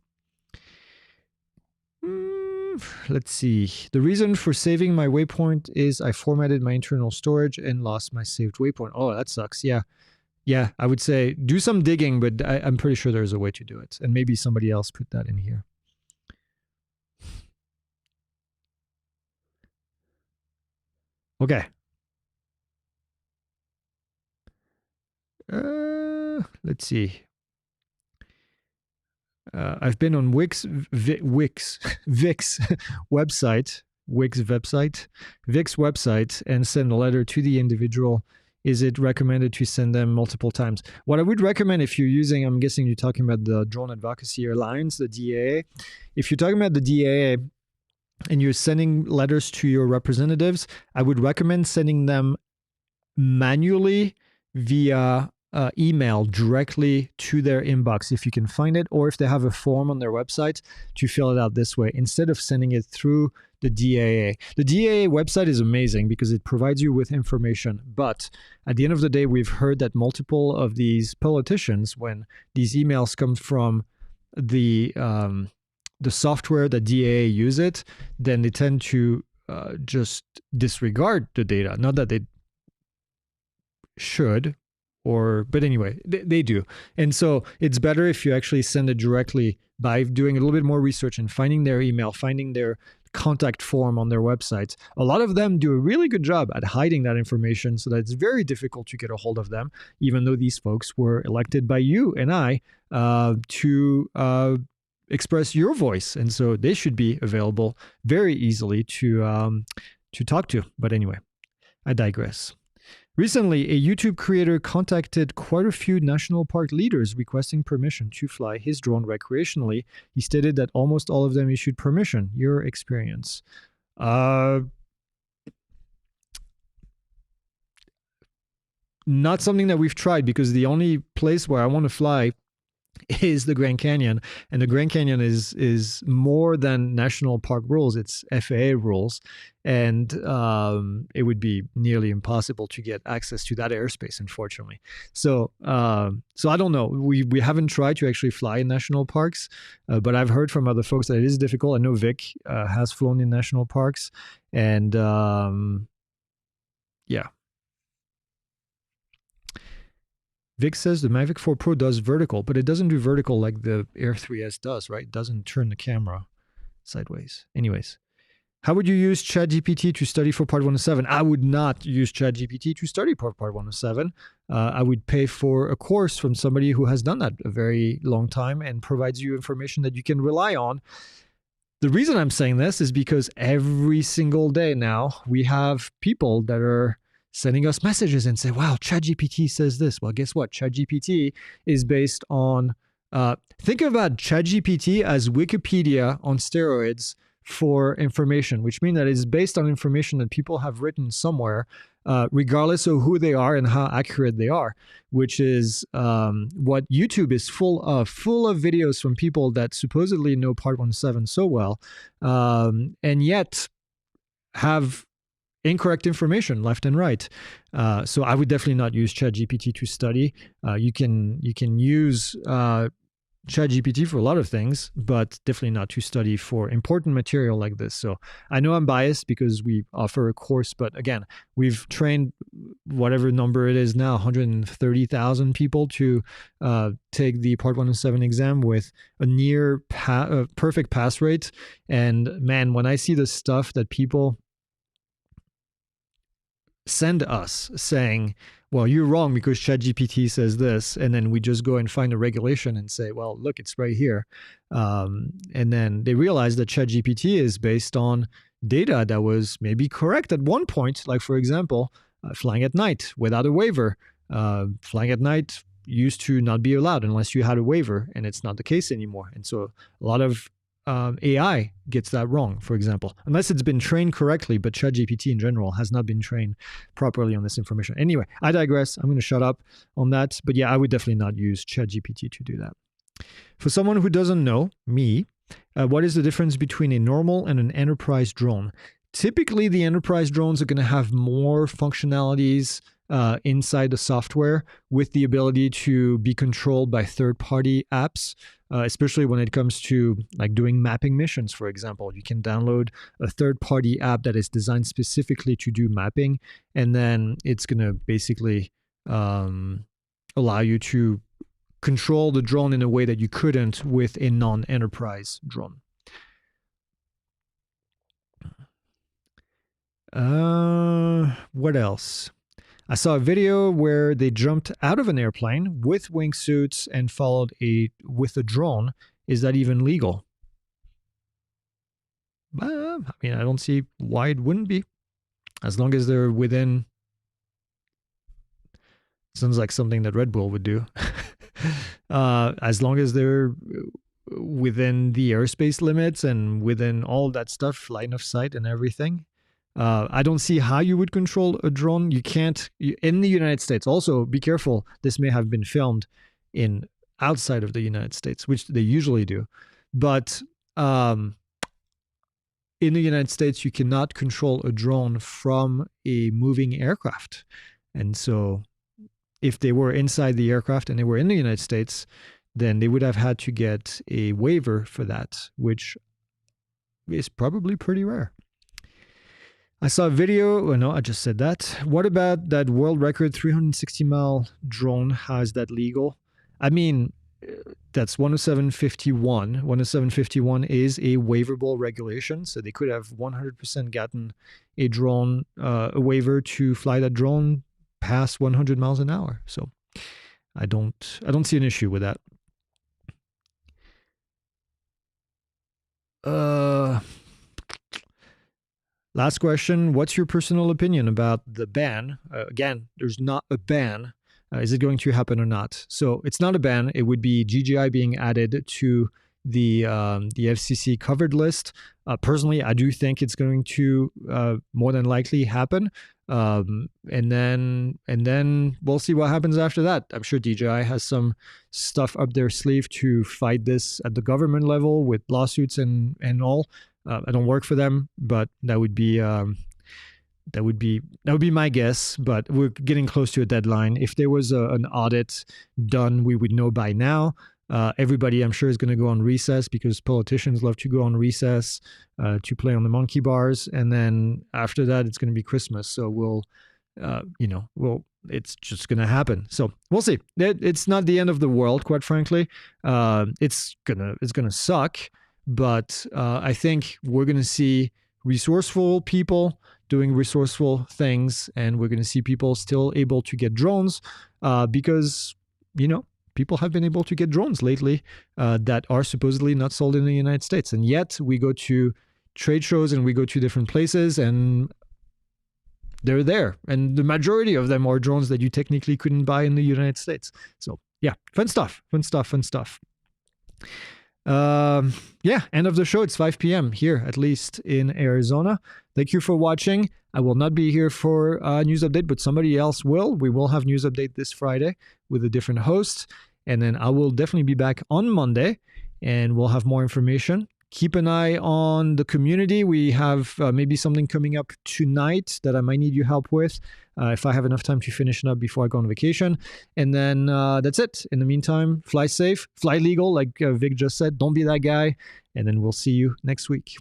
Let's see. The reason for saving my waypoint is I formatted my internal storage and lost my saved waypoint. Oh, that sucks. Yeah. Yeah, I would say do some digging, but I'm pretty sure there's a way to do it. And maybe somebody else put that in here. Okay. Let's see. I've been on Vic's website and send a letter to the individual. Is it recommended to send them multiple times? What I would recommend if you're using, I'm guessing you're talking about the Drone Advocacy Alliance, the DAA. If you're talking about the DAA and you're sending letters to your representatives, I would recommend sending them manually via email directly to their inbox if you can find it, or if they have a form on their website to fill it out this way instead of sending it through the DAA. The DAA website is amazing because it provides you with information, but at the end of the day, we've heard that multiple of these politicians, when these emails come from the software that DAA use it, then they tend to just disregard the data. Not that they should, but anyway, they do. And so it's better if you actually send it directly by doing a little bit more research and finding their email, finding their contact form on their website. A lot of them do a really good job at hiding that information so that it's very difficult to get a hold of them, even though these folks were elected by you and I to express your voice. And so they should be available very easily to talk to. But anyway, I digress. Recently, a YouTube creator contacted quite a few national park leaders requesting permission to fly his drone recreationally. He stated that almost all of them issued permission. Your experience? Not something that we've tried, because the only place where I want to fly is the Grand Canyon, and the Grand Canyon is more than national park rules. It's FAA rules, and it would be nearly impossible to get access to that airspace, unfortunately. So I don't know. We haven't tried to actually fly in national parks, but I've heard from other folks that it is difficult. I know Vic has flown in national parks, and Yeah. Vic says the Mavic 4 Pro does vertical, but it doesn't do vertical like the Air 3S does, right? It doesn't turn the camera sideways. Anyways, how would you use ChatGPT to study for Part 107? I would not use ChatGPT to study for Part 107. I would pay for a course from somebody who has done that a very long time and provides you information that you can rely on. The reason I'm saying this is because every single day now we have people that are sending us messages and say, wow, ChatGPT says this. Well, guess what? ChatGPT is based on, think about ChatGPT as Wikipedia on steroids for information, which means that it's based on information that people have written somewhere, regardless of who they are and how accurate they are, which is what YouTube is full of videos from people that supposedly know Part 107 so well, and yet have incorrect information left and right. So I would definitely not use ChatGPT to study. You can use ChatGPT for a lot of things, but definitely not to study for important material like this. So I know I'm biased because we offer a course, but again, we've trained whatever number it is now, 130,000 people to take the Part 107 exam with a near perfect pass rate. And man, when I see the stuff that people send us saying, well, you're wrong because ChatGPT says this, and then we just go and find a regulation and say, well, look, it's right here. And then they realize that ChatGPT is based on data that was maybe correct at one point, like, for example, flying at night without a waiver. Flying at night used to not be allowed unless you had a waiver, and it's not the case anymore. And so a lot of AI gets that wrong, for example, unless it's been trained correctly, but ChatGPT in general has not been trained properly on this information. Anyway, I digress. I'm going to shut up on that. But yeah, I would definitely not use ChatGPT to do that. For someone who doesn't know, me, what is the difference between a normal and an enterprise drone? Typically, the enterprise drones are going to have more functionalities inside the software with the ability to be controlled by third-party apps, especially when it comes to like doing mapping missions, for example. You can download a third-party app that is designed specifically to do mapping, and then it's going to basically allow you to control the drone in a way that you couldn't with a non-enterprise drone. What else? I saw a video where they jumped out of an airplane with wingsuits and followed with a drone. Is that even legal? I mean, I don't see why it wouldn't be, as long as they're within. Sounds like something that Red Bull would do. As long as they're within the airspace limits and within all that stuff, line of sight and everything. I don't see how you would control a drone. You can't in the United States. Also, be careful. This may have been filmed in outside of the United States, which they usually do. But in the United States, you cannot control a drone from a moving aircraft. And so if they were inside the aircraft and they were in the United States, then they would have had to get a waiver for that, which is probably pretty rare. I saw a video. Oh no, I just said that. What about that world record 360-mile drone? How is that legal? I mean, that's 107.51. 107.51 is a waiverable regulation, so they could have 100% gotten a drone, a waiver to fly that drone past 100 miles an hour. So I don't see an issue with that. Last question. What's your personal opinion about the ban? Again, there's not a ban. Is it going to happen or not? So it's not a ban. It would be DJI being added to the FCC covered list. Personally, I do think it's going to more than likely happen. And then we'll see what happens after that. I'm sure DJI has some stuff up their sleeve to fight this at the government level with lawsuits and all. I don't work for them, but that would be my guess. But we're getting close to a deadline. If there was an audit done, we would know by now. Everybody, I'm sure, is going to go on recess because politicians love to go on recess to play on the monkey bars. And then after that, it's going to be Christmas. So we'll well, it's just going to happen. So we'll see. It's not the end of the world, quite frankly. It's gonna suck, but I think we're going to see resourceful people doing resourceful things, and we're going to see people still able to get drones because, people have been able to get drones lately that are supposedly not sold in the United States. And yet we go to trade shows and we go to different places and they're there. And the majority of them are drones that you technically couldn't buy in the United States. So yeah, fun stuff. End of the show. It's 5 p.m. here, at least in Arizona. Thank you for watching. I will not be here for a news update, but somebody else will. We will have news update this Friday with a different host. And then I will definitely be back on Monday and we'll have more information. Keep an eye on the community. We have maybe something coming up tonight that I might need your help with if I have enough time to finish it up before I go on vacation. And then that's it. In the meantime, fly safe, fly legal, like Vic just said. Don't be that guy. And then we'll see you next week.